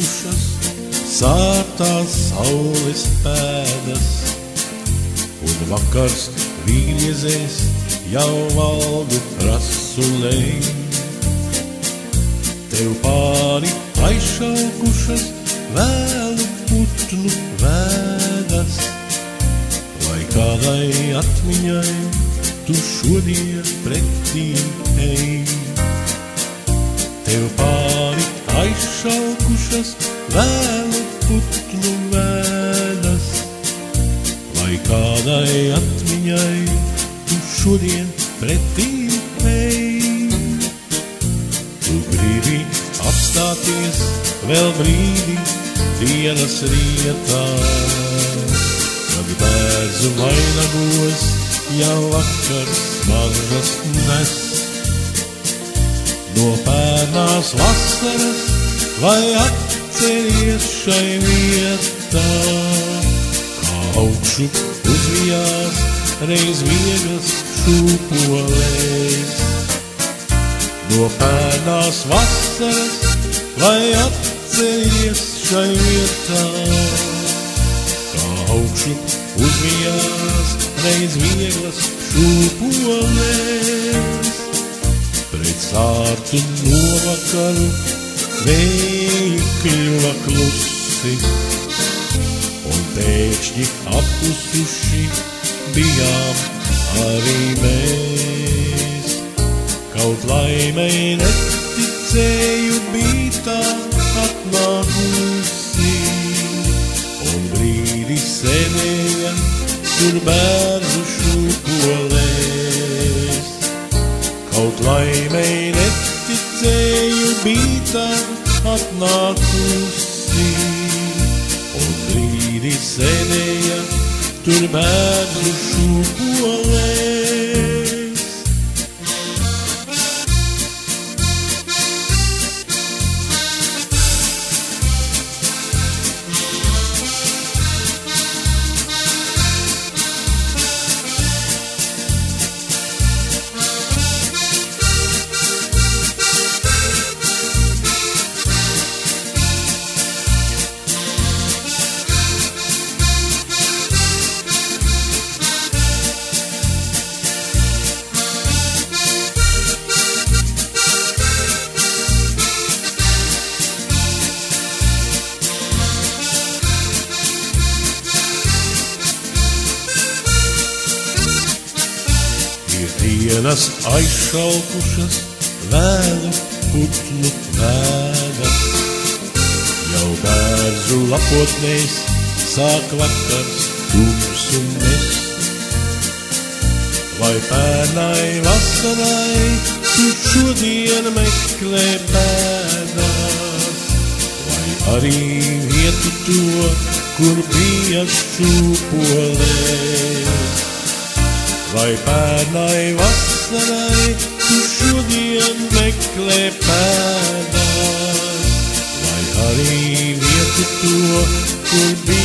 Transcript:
iesušas sārtās saules pēdas, un vakars vīriezēs jau valgu rasulei. Tev pāri aizšaukušas vēlu putnu vēdas, lai kādai atmiņai tu šodien pretī ej. Tev pāri aizšaukušas vēlu putnu vēdas, lai kādai atmiņai tu šodien pretī ej. Tu gribi apstāties vēl brīdi dienas rietā, kad bērzu vainagos jau vakars mažas nes. No pērnās vasaras vai atceries šai vietā, kā augšu uzvijās reiz viegas šūpolēs. No pērnās vasaras vai atceries šai vietā, kā augšu uzvijās reiz viegas šūpolēs. Pret sārtu novakaru vēji kļuva klusi, un pēkšņi apkusuši bijām arī mēs. Kaut laimei neticēju, bija tā atnākusi, un brīdi sēdēja tur bērnu šūpolēs. Kaut laimei neticēju, bija tā atnākusi, un brīdi sēdēja tur bērnu šūpolēs. Dienas aizšaukušas vēlu putnu vēdas, jau bērzu lapotnēs sāk vakars tumsu nest. Vai pērnai vasarai tu šodien meklē pēdas, vai arī vietu to, kur bija šūpolēs. Vai pērnai vasarai tu šodien meklē pēdas, vai arī vietu to, kur bija